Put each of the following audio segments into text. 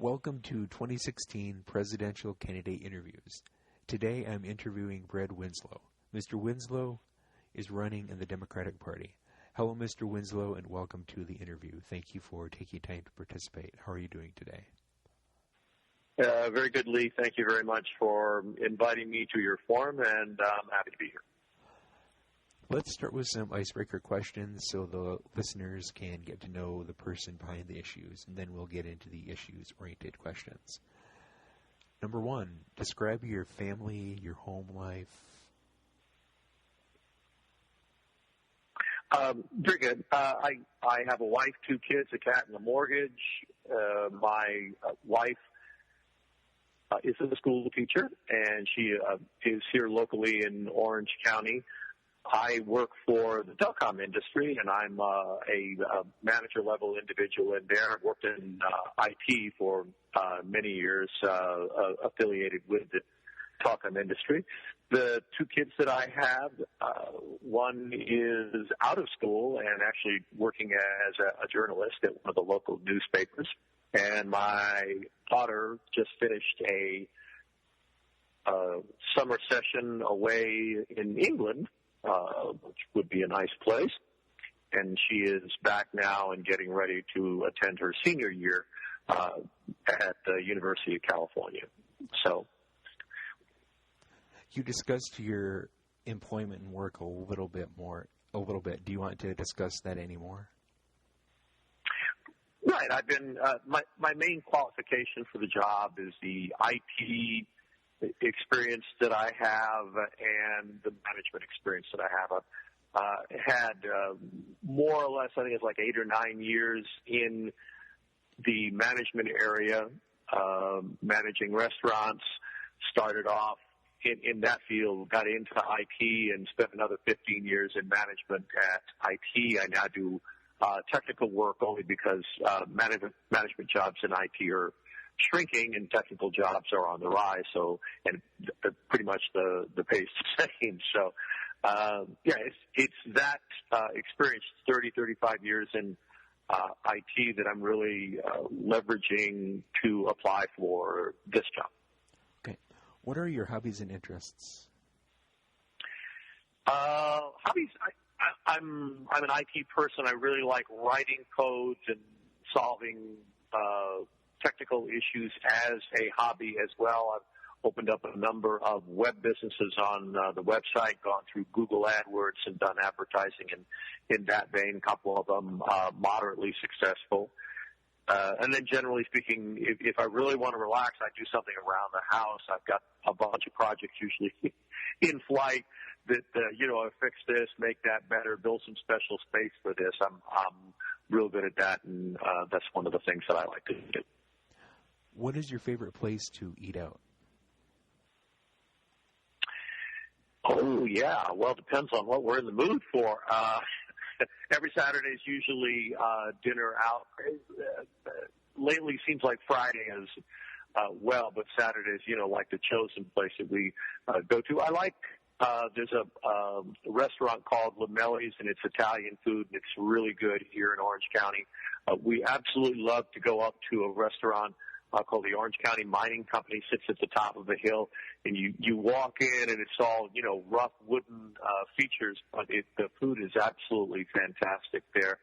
Welcome to 2016 Presidential Candidate Interviews. Today I'm interviewing Brad Winslow. Mr. Winslow is running in the Democratic Party. Hello, Mr. Winslow, and welcome to the interview. Thank you for taking time to participate. How are you doing today? Very good, Lee. Thank you very much for inviting me to your forum, and I'm happy to be here. Let's start with some icebreaker questions so the listeners can get to know the person behind the issues, and then we'll get into the issues-oriented questions. Number one, describe your family, your home life. Very good. I have a wife, 2 kids, a cat, and a mortgage. My wife is a school teacher, and she is here locally in Orange County. I work for the telecom industry, and I'm a manager-level individual in there. I've worked in IT for many years, affiliated with the telecom industry. The 2 kids that I have, one is out of school and actually working as a journalist at one of the local newspapers. And my daughter just finished a summer session away in England, which would be a nice place. And she is back now and getting ready to attend her senior year at the University of California. So, you discussed your employment and work a little bit. Do you want to discuss that anymore? Right. I've been my main qualification for the job is the IT experience that I have and the management experience that I have. I've had more or less, I think it's like 8 or 9 years in the management area, managing restaurants. Started off in that field, got into IT, and spent another 15 years in management at IT. I now do technical work only because management jobs in IT are shrinking and technical jobs are on the rise. So, and pretty much the pace the same. So, it's that experience, 35 years in IT, that I'm really leveraging to apply for this job. Okay. What are your hobbies and interests? Hobbies, I'm an IT person. I really like writing codes and solving technical issues as a hobby as well. I've opened up a number of web businesses on the website, gone through Google AdWords and done advertising in that vein, a couple of them moderately successful. And then generally speaking, if I really want to relax, I do something around the house. I've got a bunch of projects usually in flight that, I fix this, make that better, build some special space for this. I'm real good at that, and that's one of the things that I like to do. What is your favorite place to eat out? Oh, yeah. Well, it depends on what we're in the mood for. Every Saturday is usually dinner out. Lately, seems like Friday is well, but Saturday is, like the chosen place that we go to. I like, there's a restaurant called Lamelli's, and it's Italian food, and it's really good here in Orange County. We absolutely love to go up to a restaurant called the Orange County Mining Company. Sits at the top of a hill, and you walk in, and it's all, rough wooden features, but the food is absolutely fantastic there.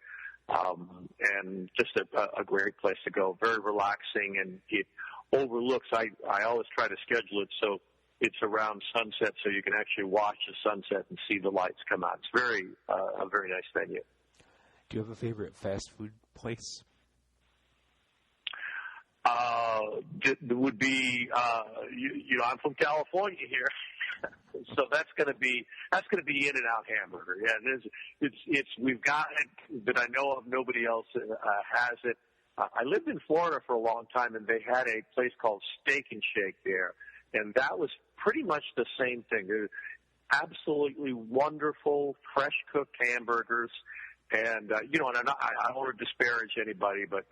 And just a great place to go. Very relaxing, and it overlooks, I always try to schedule it so it's around sunset so you can actually watch the sunset and see the lights come out. It's a very nice venue. Do you have a favorite fast food place? It would be, I'm from California here. So that's going to be In-N-Out Hamburger. Yeah, we've got it, but I know of nobody else has it. I lived in Florida for a long time, and they had a place called Steak and Shake there, and that was pretty much the same thing. They're absolutely wonderful, fresh cooked hamburgers, and I don't want to disparage anybody, but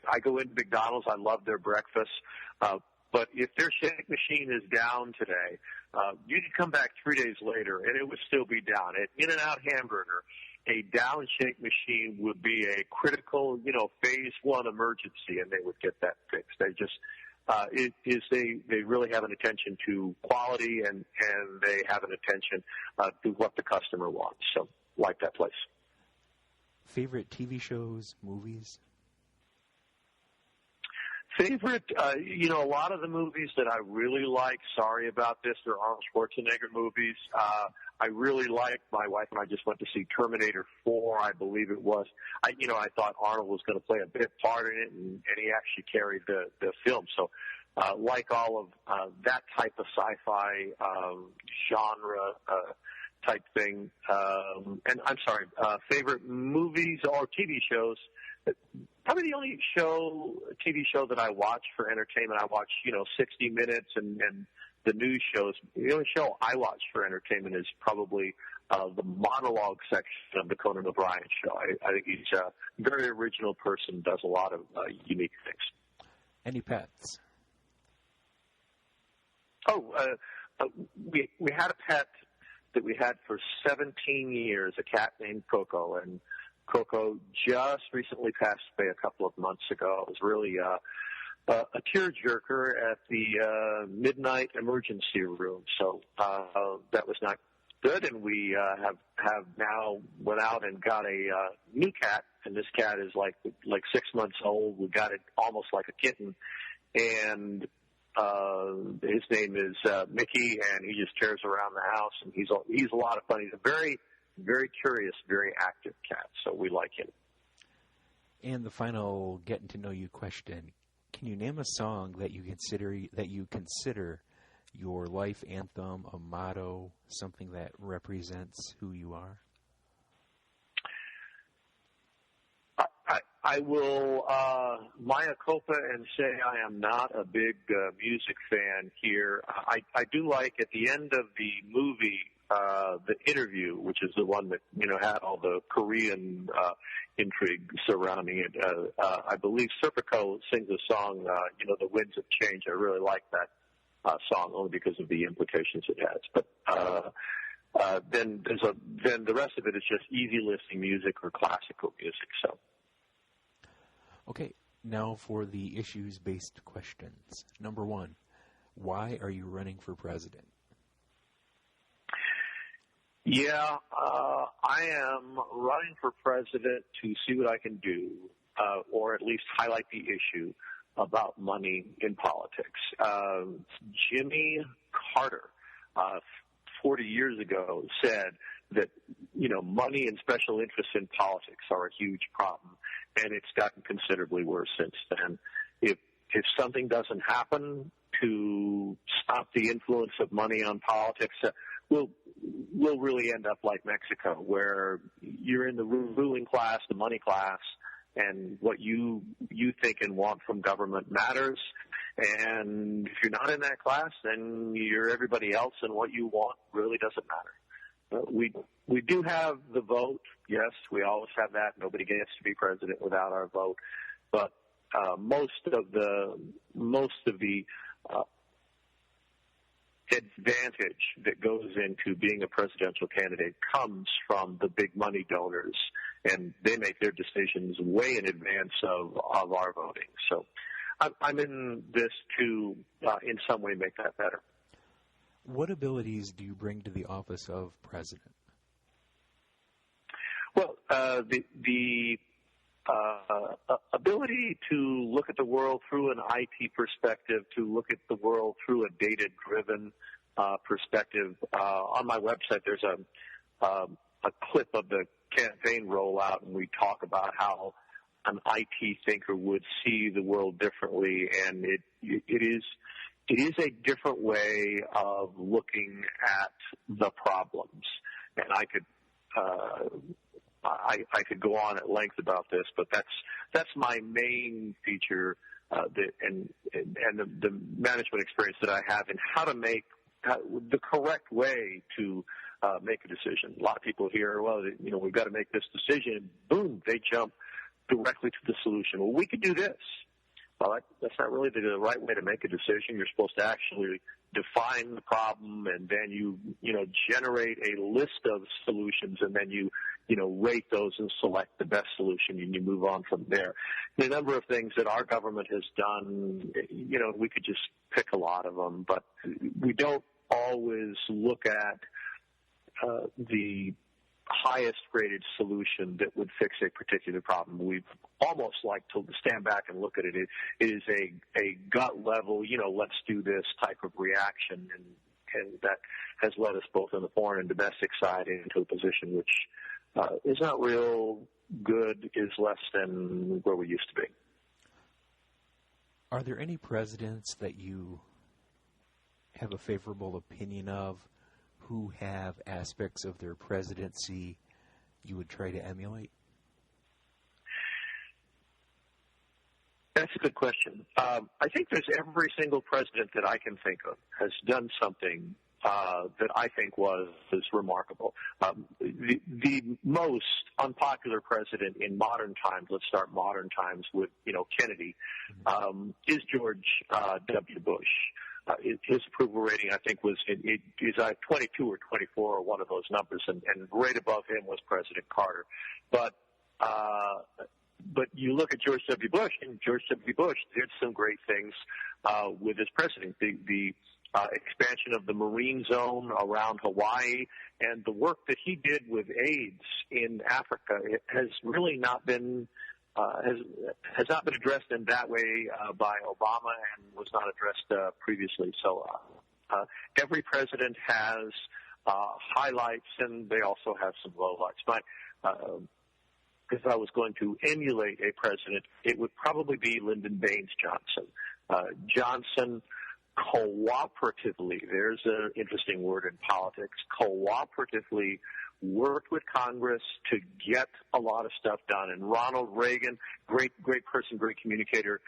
I go into McDonald's. I love their breakfast. But if their shake machine is down today, you could come back 3 days later and it would still be down. At In-N-Out Hamburger, a downshake machine would be a critical, phase one emergency, and they would get that fixed. They just they really have an attention to quality, and they have an attention to what the customer wants. So, like that place. Favorite TV shows, movies? Favorite, a lot of the movies that I really like, sorry about this, they're Arnold Schwarzenegger movies. I really like, my wife and I just went to see Terminator 4, I believe it was. I thought Arnold was going to play a big part in it, and he actually carried the film. So, like all of that type of sci-fi genre type thing. And I'm sorry, favorite movies or TV shows. Probably the only TV show that I watch for entertainment, I watch, 60 Minutes and the news shows. The only show I watch for entertainment is probably the monologue section of the Conan O'Brien show. I think he's a very original person, does a lot of unique things. Any pets? We had a pet that we had for 17 years, a cat named Coco, and Coco just recently passed away a couple of months ago. It was really a tearjerker at the midnight emergency room. So that was not good, and we have now went out and got a new cat, and this cat is like 6 months old. We got it almost like a kitten, and his name is Mickey, and he just tears around the house, and he's a lot of fun. He's a very, very curious, very active cat, so we like him. And the final getting to know you question: can you name a song that you consider your life anthem, a motto, something that represents who you are? I will mea culpa and say I am not a big music fan here. I do like at the end of the movie, The Interview, which is the one that had all the Korean intrigue surrounding it. I believe Serpico sings a song, The Winds of Change. I really like that song only because of the implications it has. But then the rest of it is just easy listening music or classical music. So. Okay, now for the issues-based questions. Number one, why are you running for president? Yeah, I am running for president to see what I can do, or at least highlight the issue about money in politics. Jimmy Carter, 40 years ago, said that, money and special interests in politics are a huge problem, and it's gotten considerably worse since then. If something doesn't happen to stop the influence of money on politics, we'll really end up like Mexico, where you're in the ruling class, the money class, and what you think and want from government matters. And if you're not in that class, then you're everybody else, and what you want really doesn't matter. We do have the vote. Yes, we always have that. Nobody gets to be president without our vote. But most of the advantage that goes into being a presidential candidate comes from the big money donors, and they make their decisions way in advance of our voting. So I'm in this to, in some way, make that better. What abilities do you bring to the office of president? Well, the ability to look at the world through an IT perspective, to look at the world through a data-driven perspective. On my website, there's a clip of the campaign rollout, and we talk about how an IT thinker would see the world differently, and it is a different way of looking at the problems. And I could go on at length about this, but that's my main feature, and the management experience that I have in how to make the correct way to make a decision. A lot of people hear, well, we've got to make this decision. Boom, they jump directly to the solution. Well, we could do this. Well, that's not really the right way to make a decision. You're supposed to actually define the problem, and then you generate a list of solutions, and then you rate those and select the best solution, and you move on from there. The number of things that our government has done, we could just pick a lot of them, but we don't always look at the highest graded solution that would fix a particular problem. We'd almost like to stand back and look at it. It is a gut level, let's do this type of reaction, and that has led us both on the foreign and domestic side into a position which is not real good, is less than where we used to be. Are there any presidents that you have a favorable opinion of who have aspects of their presidency you would try to emulate? That's a good question. I think there's every single president that I can think of has done something that I think was remarkable. The most unpopular president in modern times, let's start modern times with, Kennedy, is George W. Bush. His approval rating, I think, was 22 or 24 or one of those numbers, and right above him was President Carter. But you look at George W. Bush, and George W. Bush did some great things with his presidency. The expansion of the Marine Zone around Hawaii and the work that he did with AIDS in Africa has really not been has not been addressed in that way by Obama and was not addressed previously. So every president has highlights, and they also have some lowlights. If I was going to emulate a president, it would probably be Lyndon Baines Johnson. Johnson cooperatively, there's an interesting word in politics, cooperatively worked with Congress to get a lot of stuff done. And Ronald Reagan, great person, great communicator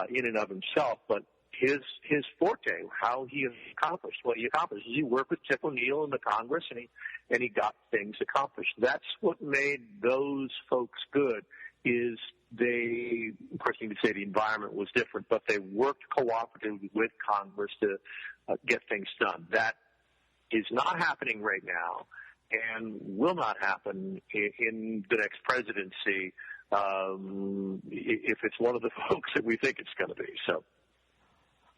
in and of himself, but his forte, how he accomplished what he accomplished, is he worked with Tip O'Neill in the Congress, and he got things accomplished. That's what made those folks good. Is they, of course, you could say the environment was different, but they worked cooperatively with Congress to get things done. That is not happening right now, and will not happen in the next presidency if it's one of the folks that we think it's going to be. So,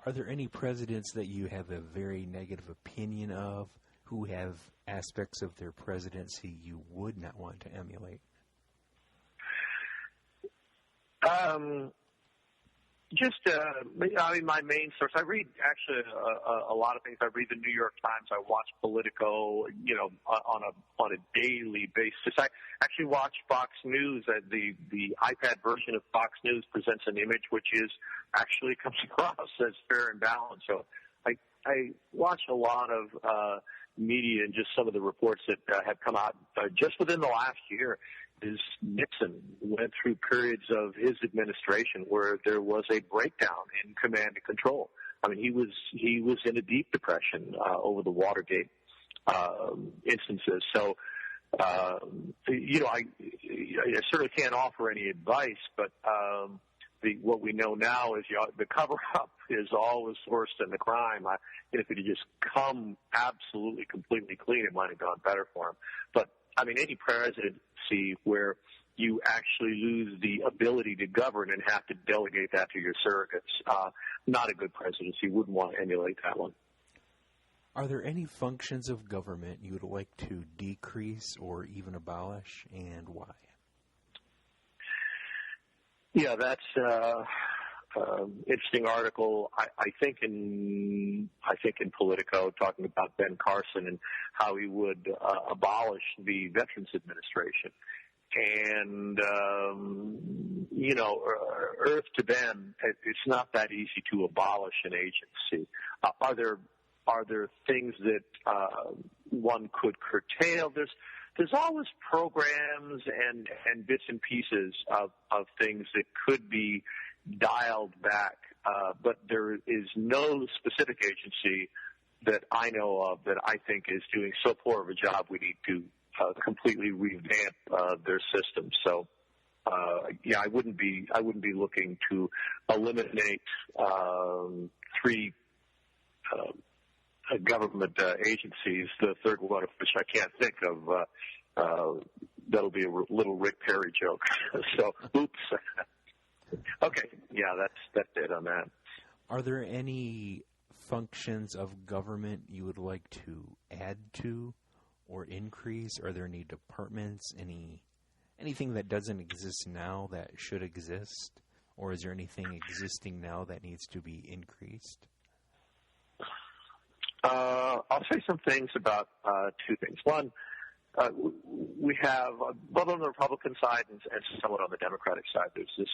are there any presidents that you have a very negative opinion of who have aspects of their presidency you would not want to emulate? My main source, I read actually a lot of things. I read the New York Times. I watch Politico, on a daily basis. I actually watch Fox News. The iPad version of Fox News presents an image which actually comes across as fair and balanced. So I watch a lot of media, and just some of the reports that have come out just within the last year. Is Nixon went through periods of his administration where there was a breakdown in command and control. I mean, he was in a deep depression over the Watergate instances. So, I certainly can't offer any advice, but what we know now is the cover-up is always worse than the crime. If it had just come absolutely completely clean, it might have gone better for him. But I mean, any presidency where you actually lose the ability to govern and have to delegate that to your surrogates, not a good presidency. Wouldn't want to emulate that one. Are there any functions of government you would like to decrease or even abolish, and why? Yeah, that's interesting article. I think in Politico, talking about Ben Carson and how he would abolish the Veterans Administration. And Earth to Ben, it's not that easy to abolish an agency. Are there things that one could curtail? There's always programs and bits and pieces of things that could be dialed back, but there is no specific agency that I know of that I think is doing so poor of a job we need to completely revamp their system. So, I wouldn't be looking to eliminate three government agencies, the third one of which I can't think of, that'll be a little Rick Perry joke. So, oops. Okay, yeah, that's it on that. Are there any functions of government you would like to add to or increase? Are there any departments, anything that doesn't exist now that should exist? Or is there anything existing now that needs to be increased? I'll say some things about two things. One, we have, both on the Republican side and somewhat on the Democratic side, there's this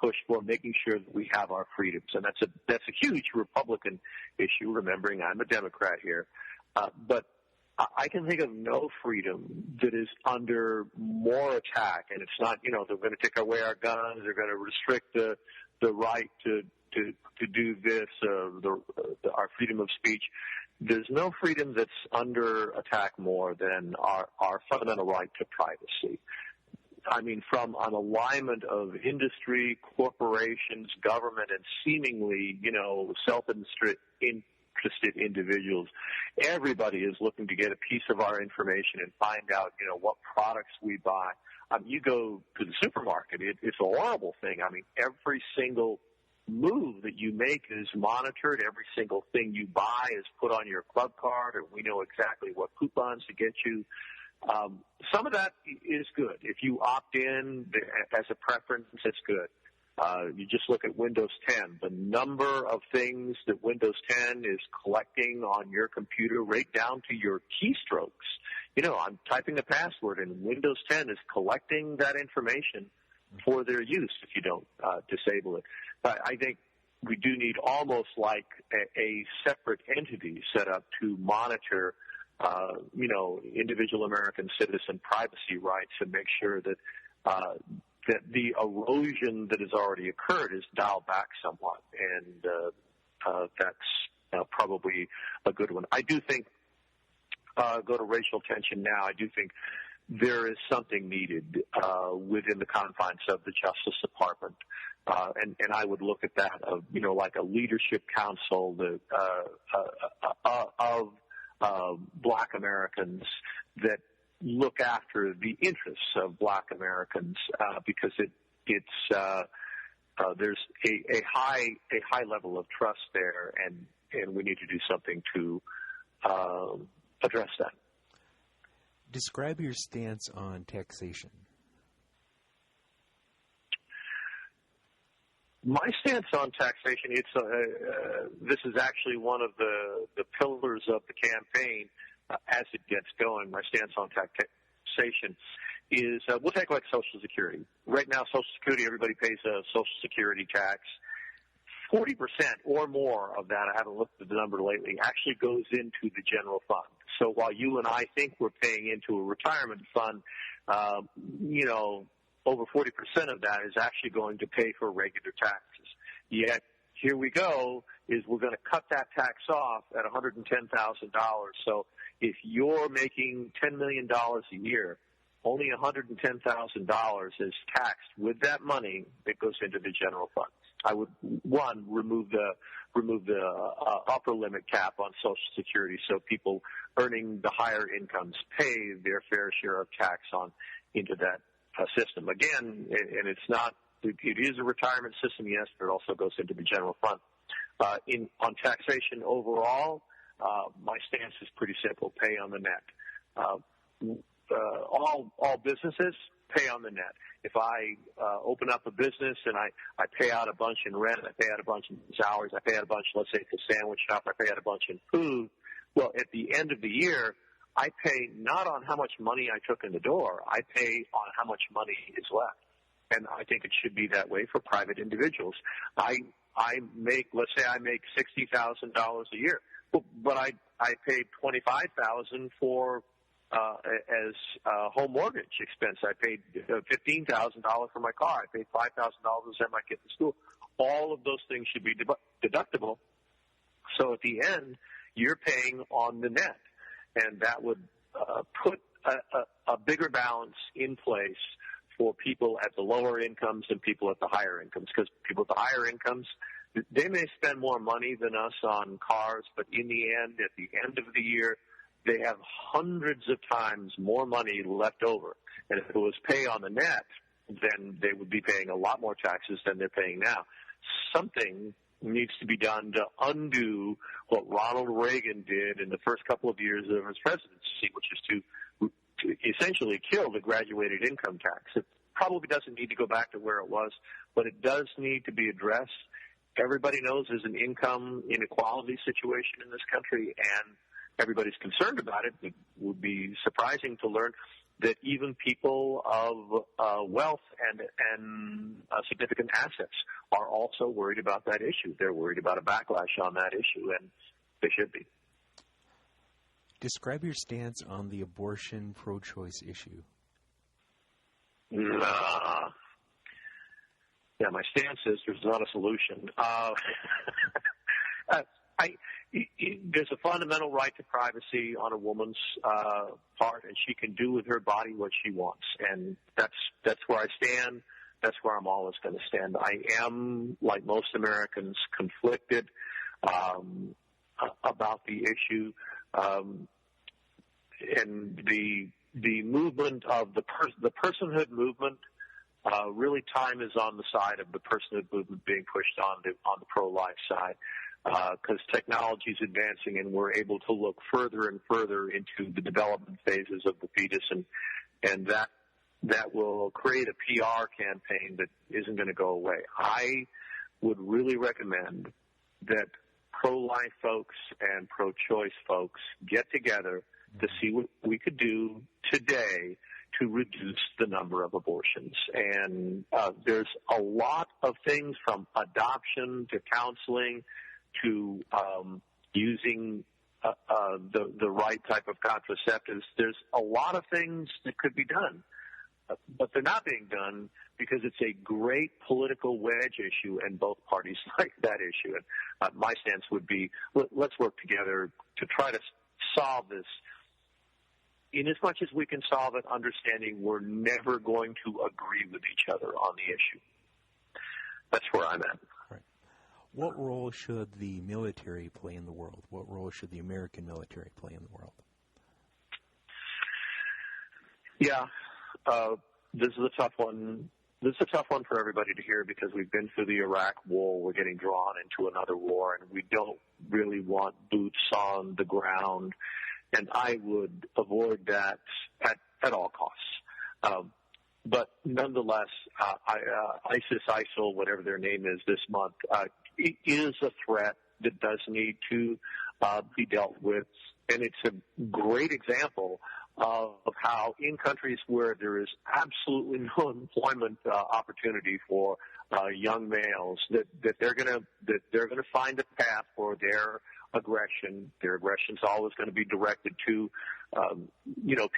push for making sure that we have our freedoms. And that's a huge Republican issue, remembering I'm a Democrat here. But I can think of no freedom that is under more attack. And it's not, they're going to take away our guns, they're going to restrict the right to do this, our freedom of speech. There's no freedom that's under attack more than our fundamental right to privacy. I mean, from an alignment of industry, corporations, government, and seemingly, self-interested individuals, everybody is looking to get a piece of our information and find out, what products we buy. You go to the supermarket, it's a horrible thing. I mean, every single move that you make is monitored. Every single thing you buy is put on your club card, and we know exactly what coupons to get you. Some of that is good. If you opt in as a preference, it's good. You just look at Windows 10. The number of things that Windows 10 is collecting on your computer, right down to your keystrokes. I'm typing a password, and Windows 10 is collecting that information for their use if you don't disable it. I think we do need almost like a separate entity set up to monitor, individual American citizen privacy rights and make sure that that the erosion that has already occurred is dialed back somewhat, and that's probably a good one. I do think, go to racial tension now, I do think there is something needed within the confines of the Justice Department, and I would look at that of like a leadership council of Black Americans that look after the interests of Black Americans, because it's there's a high level of trust there, and we need to do something to address that. Describe your stance on taxation. My stance on taxation, this is actually one of the pillars of the campaign as it gets going. My stance on taxation is, we'll take like Social Security. Right now, Social Security, everybody pays a Social Security tax. 40% or more of that, I haven't looked at the number lately, actually goes into the general fund. So while you and I think we're paying into a retirement fund, over 40% of that is actually going to pay for regular taxes. Yet, here we go, is we're going to cut that tax off at $110,000. So if you're making $10 million a year, only $110,000 is taxed with that money that goes into the general fund. I would, one, remove the upper limit cap on Social Security so people earning the higher incomes pay their fair share of tax into that system. Again, and it is a retirement system, yes, but it also goes into the general fund. On taxation overall, my stance is pretty simple: pay on the net. All businesses pay on the net. If I open up a business and I pay out a bunch in rent, I pay out a bunch in salaries, I pay out a bunch, let's say, at the sandwich shop, I pay out a bunch in food, well, at the end of the year, I pay not on how much money I took in the door, I pay on how much money is left. And I think it should be that way for private individuals. Let's say I make $60,000 a year, but I paid $25,000 for as home mortgage expense. I paid $15,000 for my car. I paid $5,000 to send my kid to school. All of those things should be deductible. So at the end, you're paying on the net, and that would put a bigger balance in place for people at the lower incomes and people at the higher incomes. Because people at the higher incomes, they may spend more money than us on cars, but in the end, at the end of the year, they have hundreds of times more money left over. And if it was pay on the net, then they would be paying a lot more taxes than they're paying now. Something needs to be done to undo what Ronald Reagan did in the first couple of years of his presidency, which is to essentially kill the graduated income tax. It probably doesn't need to go back to where it was, but it does need to be addressed. Everybody knows there's an income inequality situation in this country, and everybody's concerned about it. It would be surprising to learn that even people of wealth and significant assets are also worried about that issue. They're worried about a backlash on that issue, and they should be. Describe your stance on the abortion pro-choice issue. Yeah, my stance is there's not a solution. There's a fundamental right to privacy on a woman's part, and she can do with her body what she wants. And that's where I stand. That's where I'm always going to stand. I am, like most Americans, conflicted about the issue, and the movement of the personhood movement. Really, time is on the side of the personhood movement being pushed on the pro-life side, because technology is advancing and we're able to look further and further into the development phases of the fetus, and that will create a PR campaign that isn't going to go away. I would really recommend that pro-life folks and pro-choice folks get together to see what we could do today to reduce the number of abortions. And there's a lot of things, from adoption to counseling to using the right type of contraceptives. There's a lot of things that could be done, but they're not being done because it's a great political wedge issue, and both parties like that issue. And my stance would be, let's work together to try to solve this, in as much as we can solve it, understanding we're never going to agree with each other on the issue. That's where I'm at. Right. What role should the military play in the world? What role should the American military play in the world? Yeah, this is a tough one. This is a tough one for everybody to hear, because we've been through the Iraq War. We're getting drawn into another war, and we don't really want boots on the ground. And I would avoid that at all costs. But nonetheless, ISIS, ISIL, whatever their name is this month, it is a threat that does need to be dealt with. And it's a great example of how, in countries where there is absolutely no employment opportunity for young males, that they're going to find a path for their aggression. Their aggression is always going to be directed to,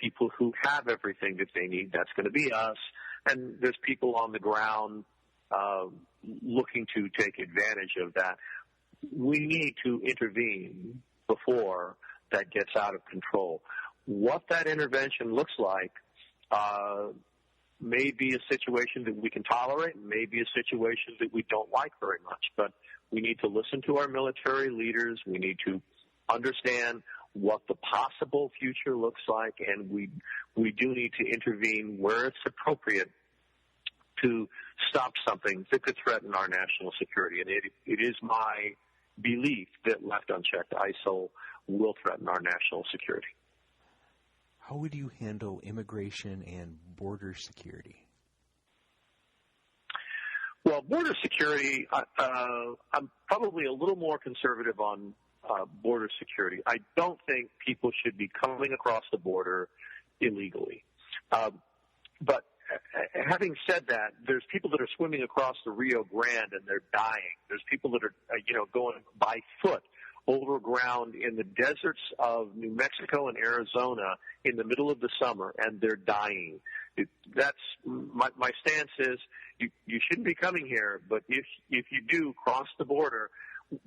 people who have everything that they need. That's going to be us. And there's people on the ground looking to take advantage of that. We need to intervene before that gets out of control. What that intervention looks like may be a situation that we can tolerate, may be a situation that we don't like very much, but we need to listen to our military leaders. We need to understand what the possible future looks like, and we do need to intervene where it's appropriate to stop something that could threaten our national security. And it is my belief that, left unchecked, ISIL will threaten our national security. How would you handle immigration and border security? Well, border security, I'm probably a little more conservative on border security. I don't think people should be coming across the border illegally. But having said that, there's people that are swimming across the Rio Grande and they're dying. There's people that are, going by foot over ground in the deserts of New Mexico and Arizona in the middle of the summer, and they're dying. That's my stance is you shouldn't be coming here, but if you do cross the border,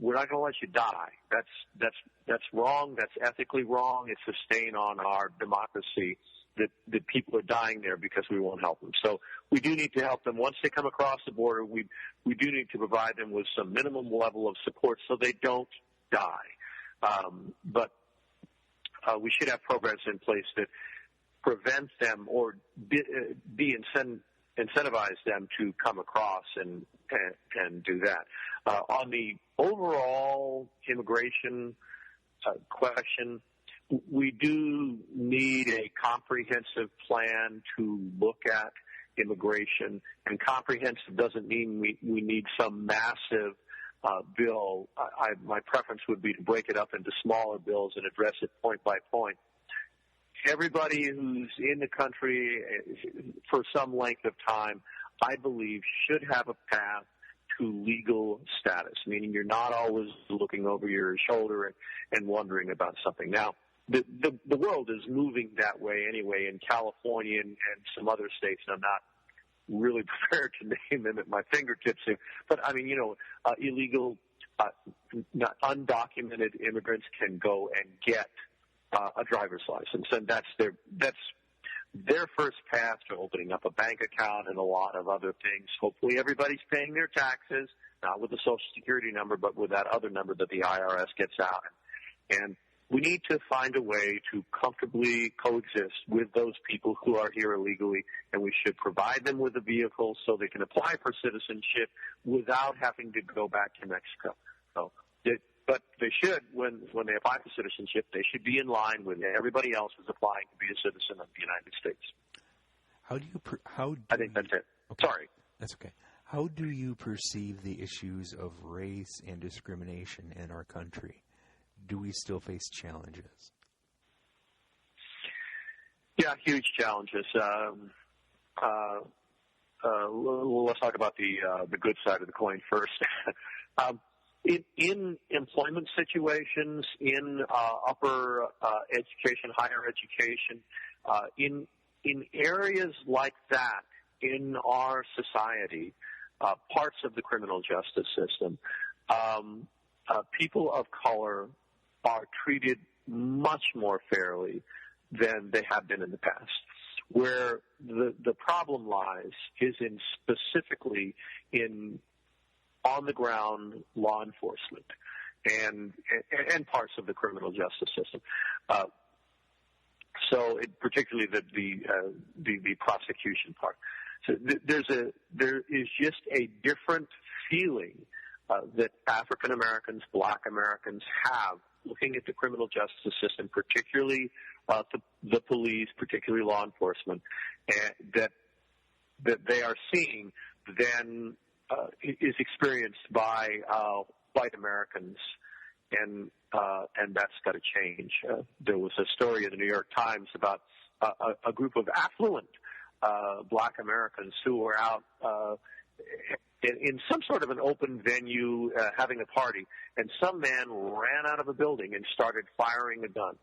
we're not going to let you die. That's wrong. That's ethically wrong. It's a stain on our democracy that people are dying there because we won't help them. So we do need to help them. Once they come across the border, we do need to provide them with some minimum level of support so they don't die. But we should have programs in place that prevent them or incentivize them to come across and do that. On the overall immigration question, we do need a comprehensive plan to look at immigration, and comprehensive doesn't mean we need some massive bill. My preference would be to break it up into smaller bills and address it point by point. Everybody who's in the country for some length of time, I believe, should have a path to legal status, meaning you're not always looking over your shoulder and wondering about something. Now, the world is moving that way anyway in California and some other states, and I'm not really prepared to name them at my fingertips here. But, I mean, illegal, undocumented immigrants can go and get a driver's license, and that's their first path to opening up a bank account and a lot of other things. Hopefully everybody's paying their taxes, not with the Social Security number, but with that other number that the IRS gets out. And we need to find a way to comfortably coexist with those people who are here illegally, and we should provide them with a vehicle so they can apply for citizenship without having to go back to Mexico. But they should, when they apply for citizenship, they should be in line with everybody else who's applying to be a citizen of the United States. I think that's it. Okay. Sorry. That's okay. How do you perceive the issues of race and discrimination in our country? Do we still face challenges? Yeah, huge challenges. Let's talk about the good side of the coin first. In employment situations, in upper education, higher education, in areas like that in our society, parts of the criminal justice system, people of color are treated much more fairly than they have been in the past. Where the problem lies is specifically in on-the-ground law enforcement and parts of the criminal justice system. Particularly the prosecution part. So there is just a different feeling that African Americans, Black Americans have looking at the criminal justice system, particularly the police, particularly law enforcement, and that they are seeing than is experienced by white Americans, and that's got to change. There was a story in the New York Times about a group of affluent Black Americans who were out in some sort of an open venue having a party, and some man ran out of a building and started firing a gun.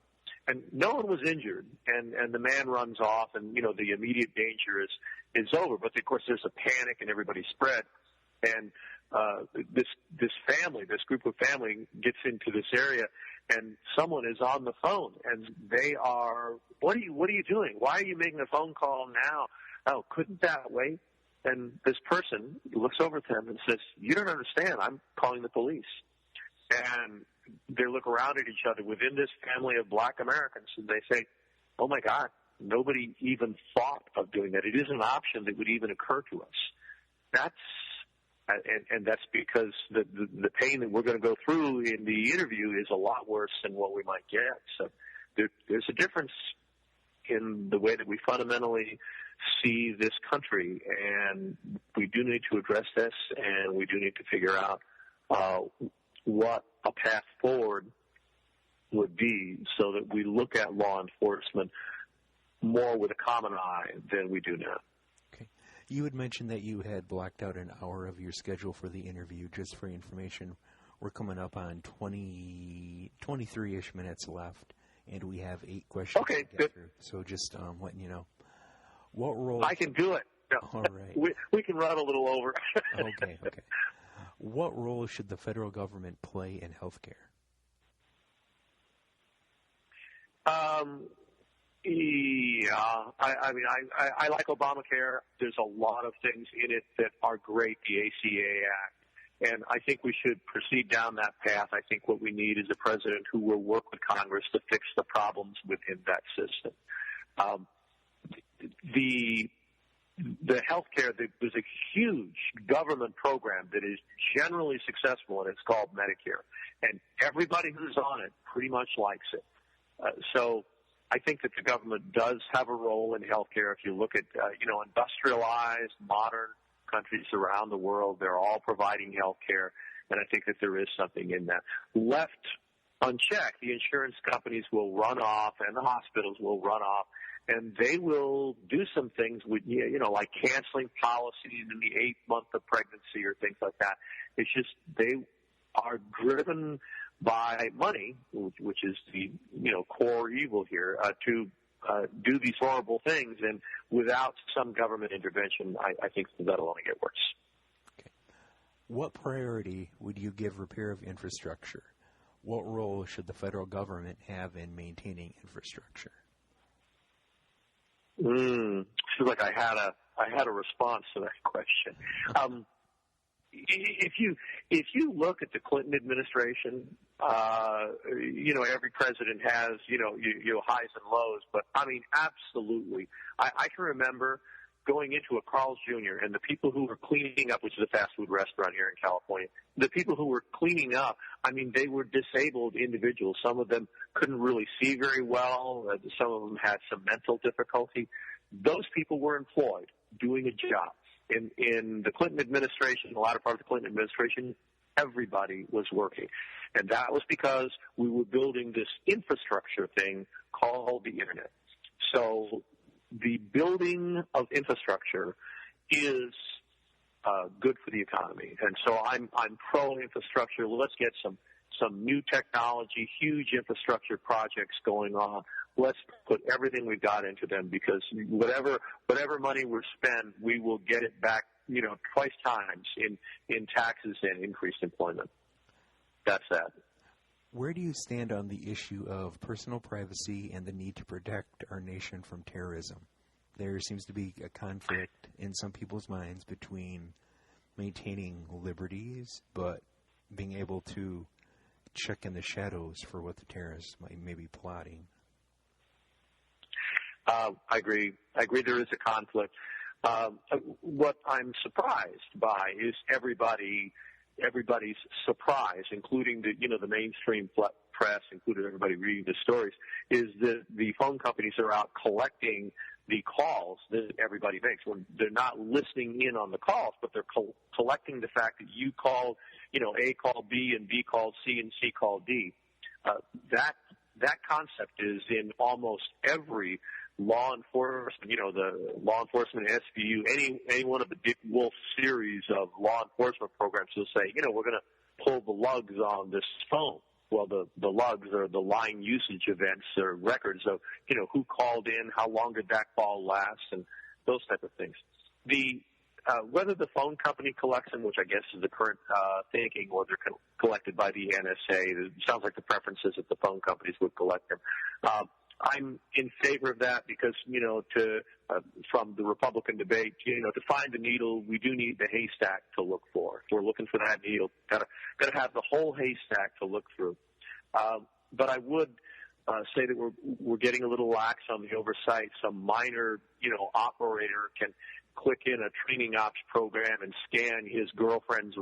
And no one was injured, and the man runs off, and the immediate danger is over. But of course, there's a panic, and everybody spread. And this group of family gets into this area, and someone is on the phone, and they are, what are you doing? Why are you making a phone call now? Oh, couldn't that wait? And this person looks over to them and says, "You don't understand. I'm calling the police." And they look around at each other within this family of Black Americans, and they say, "Oh my God, nobody even thought of doing that. It isn't an option that would even occur to us." That's because the pain that we're going to go through in the interview is a lot worse than what we might get. So there's a difference in the way that we fundamentally see this country, and we do need to address this, and we do need to figure out what a path forward would be so that we look at law enforcement more with a common eye than we do now. Okay. You had mentioned that you had blocked out an hour of your schedule for the interview. Just for information, we're coming up on 23-ish minutes left, and we have 8 questions to get good. Through. So just letting you know. What role? I can do it. No. All right. We can run a little over. Okay. What role should the federal government play in healthcare? I like Obamacare. There's a lot of things in it that are great. The ACA Act, And I think we should proceed down that path. I think what we need is a president who will work with Congress to fix the problems within that system. The healthcare, there's a huge government program that is generally successful, and it's called Medicare. And everybody who's on it pretty much likes it. So I think that the government does have a role in healthcare. If you look at, industrialized, modern countries around the world, they're all providing healthcare, and I think that there is something in that. Left unchecked, the insurance companies will run off, and the hospitals will run off, and they will do some things with, like canceling policies in the 8th month of pregnancy or things like that. It's just they are driven by money, which is the core evil here, to do these horrible things, and without some government intervention, I think that'll only get worse. Okay. What priority would you give repair of infrastructure? What role should the federal government have in maintaining infrastructure? Feels like I had a response to that question. If you look at the Clinton administration, every president has highs and lows, but I mean absolutely. I can remember going into a Carl's Jr. and the people who were cleaning up, which is a fast food restaurant here in California, the people who were cleaning up, I mean, they were disabled individuals. Some of them couldn't really see very well. Some of them had some mental difficulty. Those people were employed doing a job. In the Clinton administration, the latter part of the Clinton administration, everybody was working. And that was because we were building this infrastructure thing called the Internet. So the building of infrastructure is good for the economy. And so I'm pro-infrastructure. Let's get some new technology, huge infrastructure projects going on. Let's put everything we've got into them, because whatever money we spend, we will get it back, twice times in taxes and increased employment. That's that. Where do you stand on the issue of personal privacy and the need to protect our nation from terrorism? There seems to be a conflict in some people's minds between maintaining liberties but being able to check in the shadows for what the terrorists may be plotting. I agree. There is a conflict. What I'm surprised by is everybody's surprise, including the mainstream press, including everybody reading the stories, is that the phone companies are out collecting the calls that everybody makes. When they're not listening in on the calls, but they're collecting the fact that you called, A called B and B called C and C called D. That concept is in almost every law enforcement, the law enforcement SVU, any one of the Dick Wolf series of law enforcement programs will say, we're going to pull the lugs on this phone. Well, the lugs are the line usage events or records of, who called in, how long did that call last, and those type of things. Whether the phone company collects them, which I guess is the current thinking, or they're collected by the NSA, it sounds like the preference is that the phone companies would collect them. I'm in favor of that because, from the Republican debate, to find the needle, we do need the haystack to look for. If we're looking for that needle, gotta have the whole haystack to look through. But I would say that we're getting a little lax on the oversight. Some minor, operator can click in a training ops program and scan his girlfriend's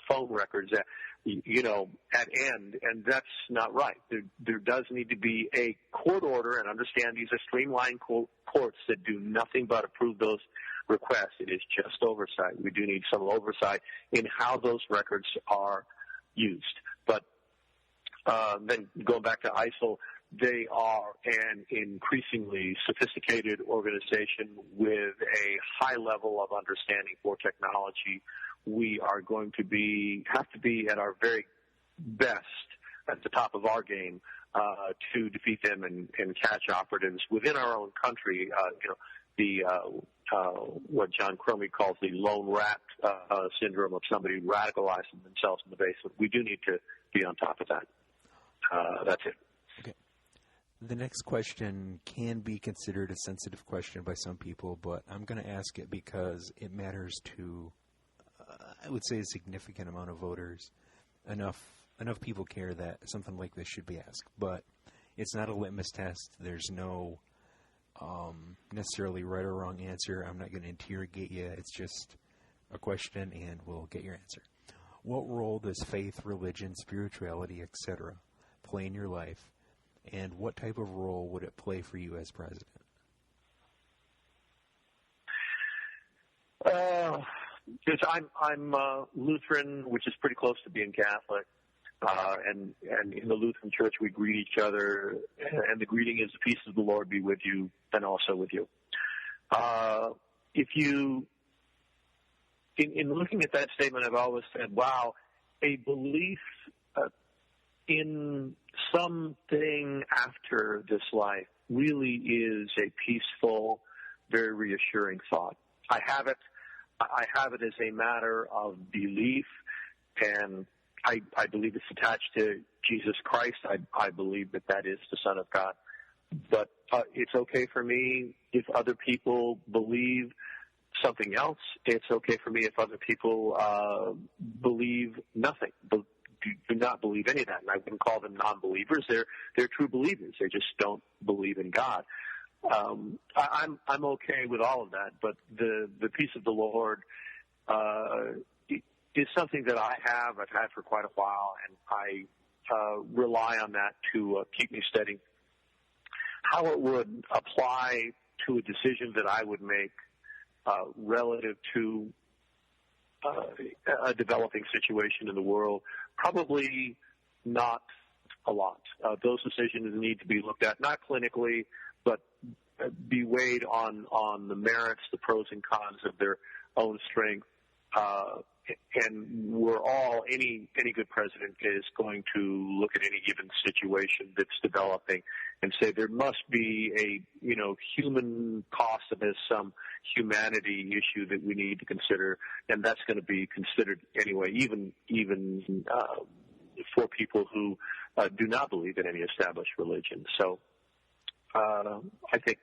phone records at end, and that's not right. There does need to be a court order, and understand these are streamlined courts that do nothing but approve those requests. It is just oversight. We do need some oversight in how those records are used. But then going back to ISIL, they are an increasingly sophisticated organization with a high level of understanding for technology. We are going to have to be at our very best, at the top of our game, to defeat them and catch operatives within our own country. What John Cromie calls the lone rat syndrome of somebody radicalizing themselves in the basement. We do need to be on top of that. That's it. Okay. The next question can be considered a sensitive question by some people, but I'm going to ask it because it matters to I would say, a significant amount of voters, enough people care that something like this should be asked. But it's not a litmus test. There's no necessarily right or wrong answer. I'm not going to interrogate you. It's just a question, and we'll get your answer. What role does faith, religion, spirituality, etc. play in your life, and what type of role would it play for you as president? I'm Lutheran, which is pretty close to being Catholic. And in the Lutheran Church, we greet each other, and the greeting is, "The peace of the Lord be with you, and also with you." In looking at that statement, I've always said, wow, a belief in something after this life really is a peaceful, very reassuring thought. I have it as a matter of belief, and I believe it's attached to Jesus Christ. I believe that is the Son of God. But it's okay for me if other people believe something else. It's okay for me if other people believe nothing, do not believe any of that. And I wouldn't call them non-believers. They're true believers. They just don't believe in God. I'm okay with all of that, but the peace of the Lord is something that I've had for quite a while, and I rely on that to keep me steady. How it would apply to a decision that I would make relative to a developing situation in the world, probably not a lot. Those decisions need to be looked at, not clinically, but be weighed on the merits, the pros and cons of their own strength. And any good president is going to look at any given situation that's developing and say there must be a human cost of this, some humanity issue that we need to consider, and that's going to be considered anyway, even for people who do not believe in any established religion. So I think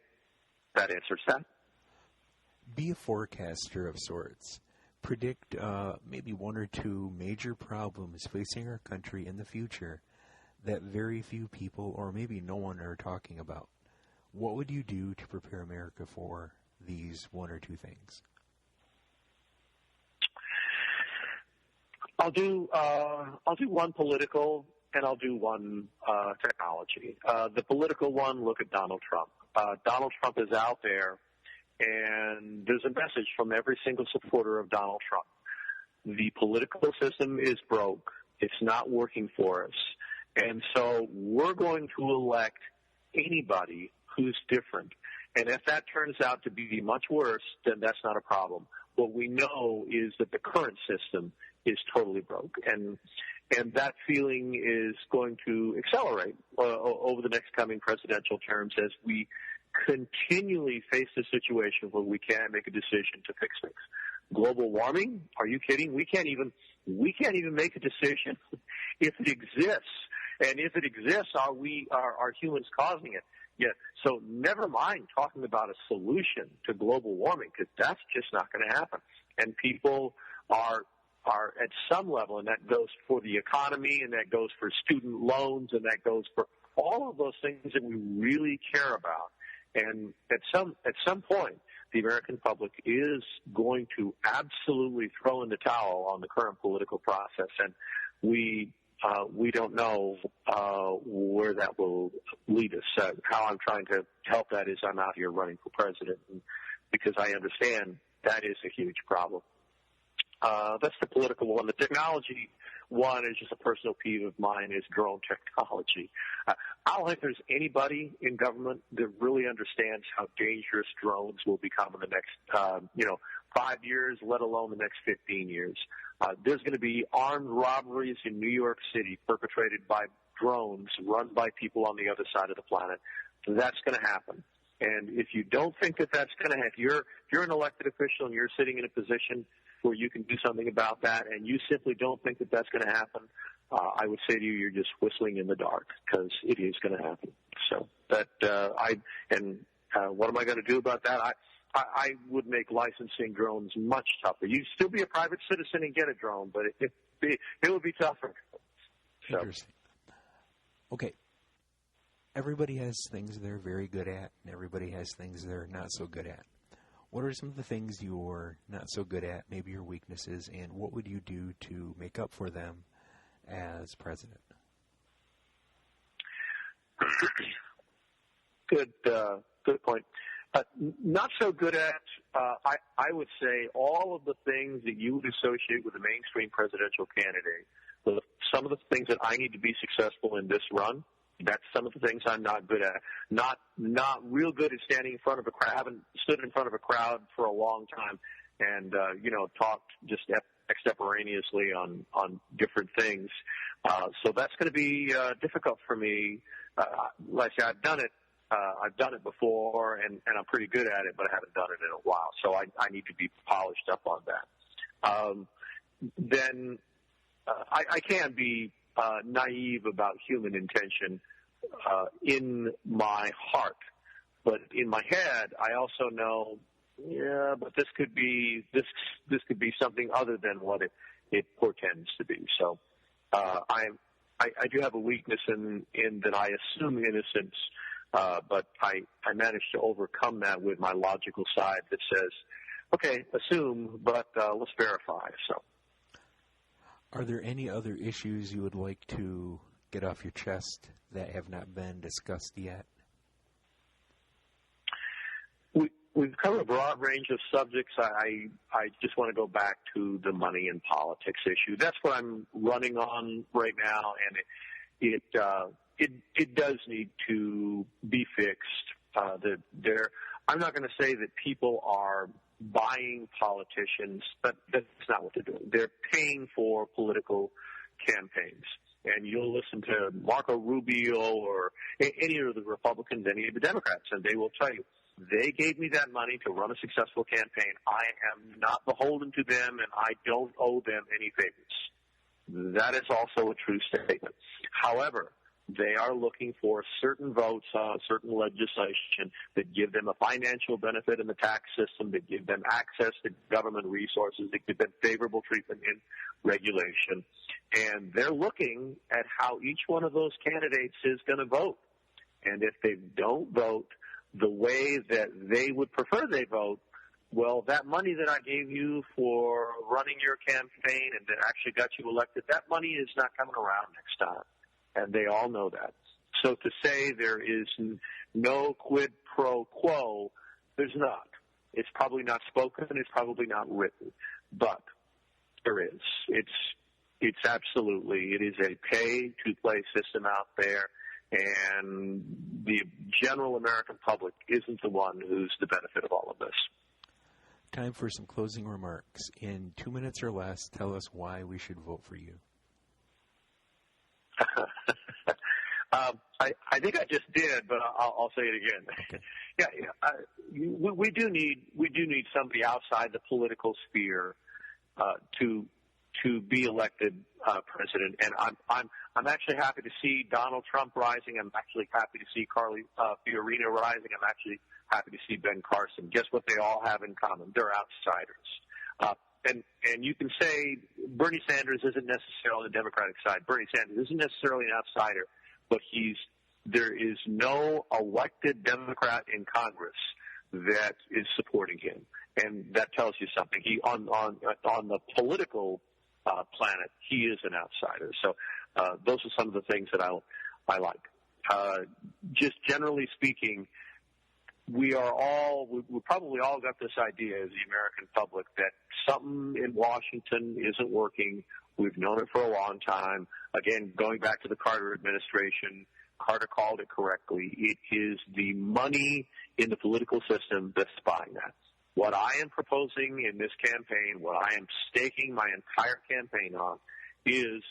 that answers that. Be a forecaster of sorts. Predict maybe one or two major problems facing our country in the future that very few people or maybe no one are talking about. What would you do to prepare America for these one or two things? I'll do one political, and I'll do one technology. The political one, look at Donald Trump. Donald Trump is out there, and there's a message from every single supporter of Donald Trump. The political system is broke. It's not working for us. And so we're going to elect anybody who's different. And if that turns out to be much worse, then that's not a problem. What we know is that the current system is totally broke. And that feeling is going to accelerate over the next coming presidential terms as we continually face the situation where we can't make a decision to fix things. Global warming? Are you kidding? We can't even make a decision if it exists. And if it exists, are humans causing it? Yeah. So never mind talking about a solution to global warming, because that's just not going to happen. And people are at some level, and that goes for the economy, and that goes for student loans, and that goes for all of those things that we really care about. And at some point, the American public is going to absolutely throw in the towel on the current political process, and we don't know where that will lead us. How I'm trying to help that is I'm out here running for president, because I understand that is a huge problem. That's the political one. The technology one is just a personal peeve of mine, is drone technology. I don't think there's anybody in government that really understands how dangerous drones will become in the next, 5 years, let alone the next 15 years. There's going to be armed robberies in New York City perpetrated by drones run by people on the other side of the planet. That's going to happen. And if you don't think that that's going to happen, if you're an elected official and you're sitting in a position where you can do something about that, and you simply don't think that that's going to happen, I would say to you, you're just whistling in the dark, because it is going to happen. So what am I going to do about that? I would make licensing drones much tougher. You'd still be a private citizen and get a drone, but it would be tougher. So. Interesting. Okay. Everybody has things they're very good at, and everybody has things they're not so good at. What are some of the things you're not so good at, maybe your weaknesses, and what would you do to make up for them as president? Good point. Not so good at, I would say, all of the things that you would associate with a mainstream presidential candidate. Some of the things that I need to be successful in this run, that's some of the things I'm not good at. Not real good at standing in front of a crowd. I haven't stood in front of a crowd for a long time and, talked just extemporaneously on different things. So that's going to be difficult for me. Like I say, I've done it before, and I'm pretty good at it, but I haven't done it in a while. So I need to be polished up on that. Then I can be naive about human intention in my heart, but in my head, I also know, but this could be something other than what it portends to be. So I do have a weakness in that I assume innocence. But I managed to overcome that with my logical side that says, okay, assume, but let's verify. So, are there any other issues you would like to get off your chest that have not been discussed yet? We've covered a broad range of subjects. I just want to go back to the money and politics issue. That's what I'm running on right now, and it does need to be fixed. I'm not going to say that people are buying politicians, but that's not what they're doing. They're paying for political campaigns. And you'll listen to Marco Rubio or any of the Republicans, any of the Democrats, and they will tell you, they gave me that money to run a successful campaign. I am not beholden to them, and I don't owe them any favors. That is also a true statement. However, they are looking for certain votes on certain legislation that give them a financial benefit in the tax system, that give them access to government resources, that give them favorable treatment in regulation. And they're looking at how each one of those candidates is going to vote. And if they don't vote the way that they would prefer they vote, well, that money that I gave you for running your campaign and that actually got you elected, that money is not coming around next time. And they all know that. So to say there is no quid pro quo, there's not. It's probably not spoken. It's probably not written. But there is. It's absolutely. It is a pay-to-play system out there. And the general American public isn't the one who's the benefit of all of this. Time for some closing remarks. In 2 minutes or less, tell us why we should vote for you. I think I just did, but I'll say it again. Okay. Yeah, we do need somebody outside the political sphere to be elected president, and I'm actually happy to see Donald Trump rising. I'm actually happy to see Carly Fiorina rising. I'm actually happy to see Ben Carson. Guess what they all have in common? They're outsiders. And you can say Bernie Sanders isn't necessarily on the Democratic side. Bernie Sanders isn't necessarily an outsider, but there is no elected Democrat in Congress that is supporting him, and that tells you something. He on the political planet, he is an outsider. So those are some of the things that I like. Just generally speaking, we probably all got this idea as the American public that something in Washington isn't working. We've known it for a long time. Again, going back to the Carter administration, Carter called it correctly. It is the money in the political system that's buying that. What I am proposing in this campaign, what I am staking my entire campaign on, is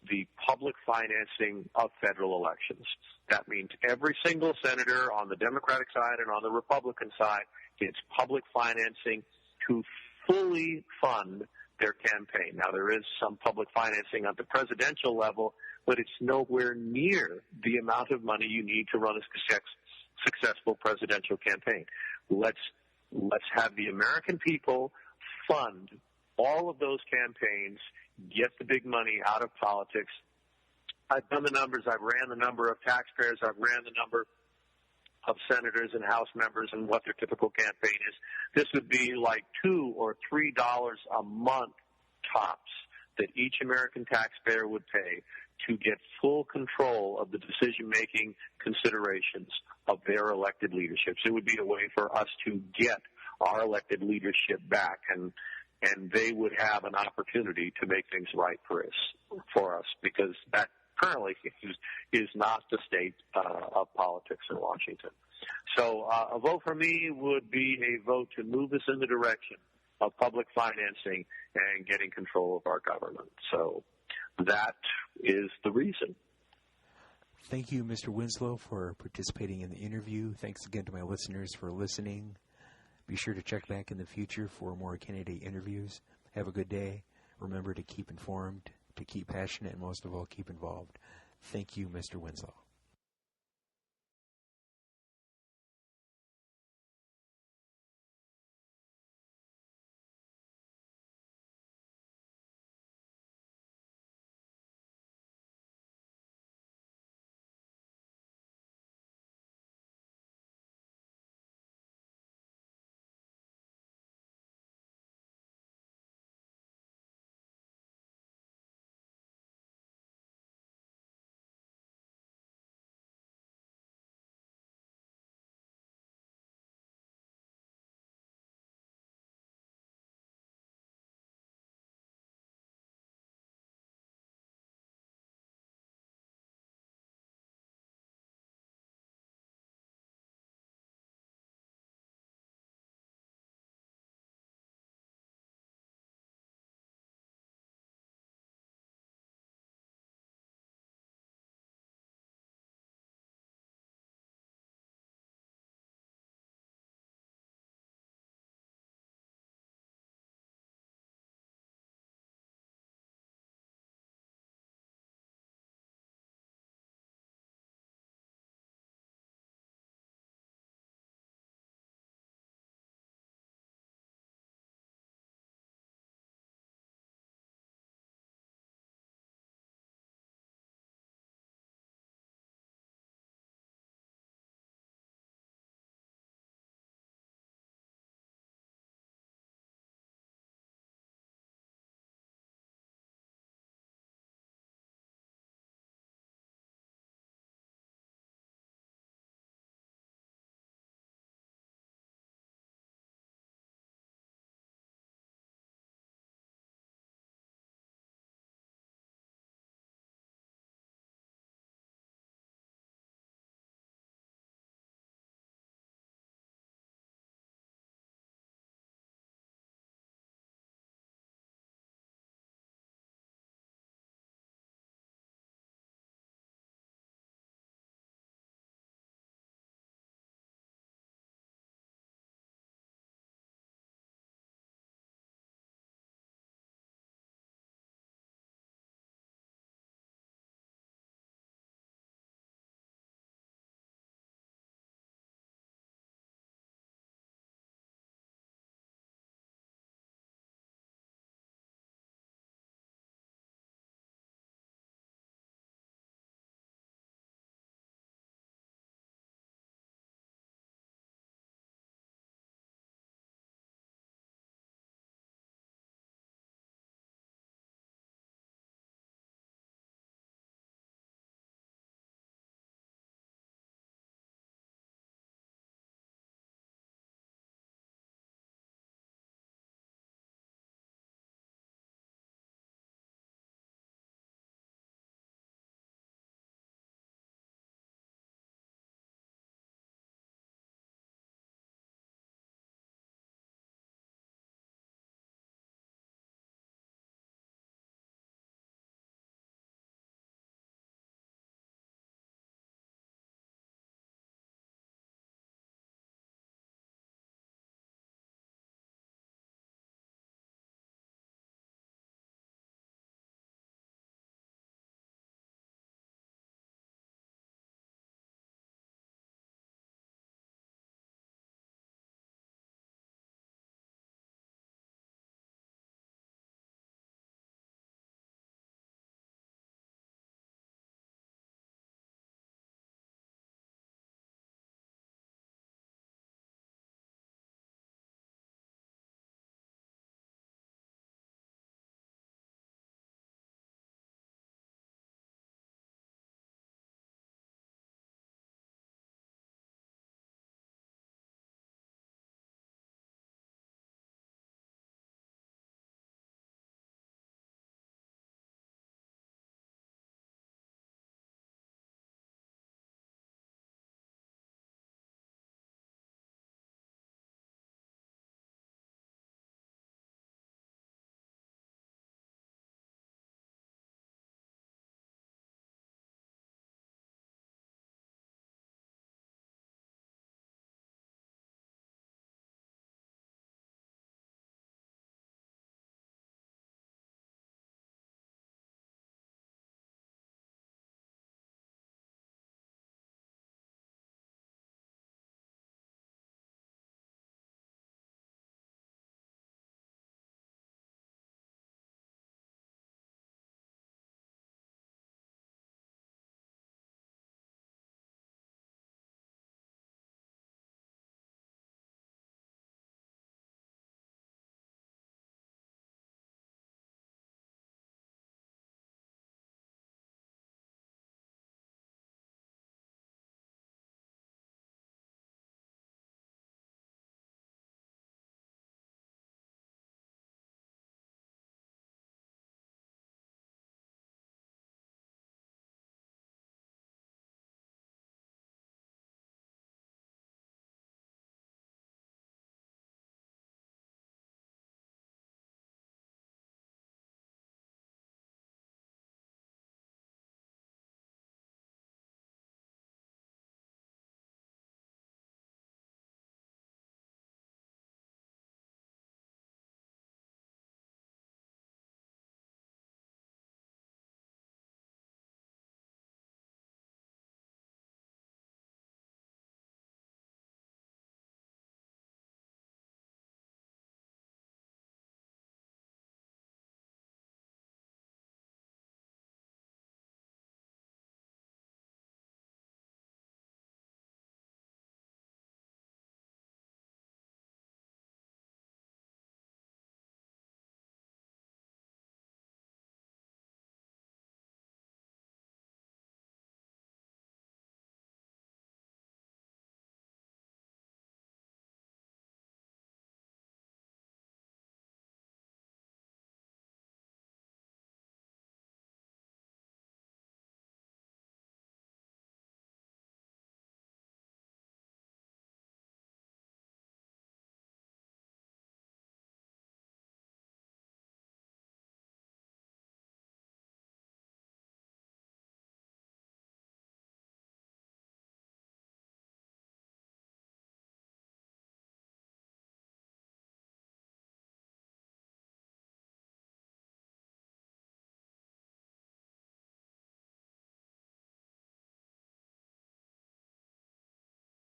the public financing of federal elections. That means every single senator on the Democratic side and on the Republican side gets public financing to fully fund their campaign. Now, there is some public financing at the presidential level, but it's nowhere near the amount of money you need to run a successful presidential campaign. Let's Let's have the American people fund all of those campaigns, get the big money out of politics. I've done the numbers. I've ran the number of taxpayers. I've ran the number of senators and House members and what their typical campaign is. This would be like $2 or $3 a month tops that each American taxpayer would pay to get full control of the decision-making considerations of their elected leaderships. It would be a way for us to get our elected leadership back, and they would have an opportunity to make things right for us, because that currently is not the state of politics in Washington. So a vote for me would be a vote to move us in the direction of public financing and getting control of our government. So that is the reason. Thank you, Mr. Winslow, for participating in the interview. Thanks again to my listeners for listening. Be sure to check back in the future for more candidate interviews. Have a good day. Remember to keep informed, to keep passionate, and most of all, keep involved. Thank you, Mr. Winslow.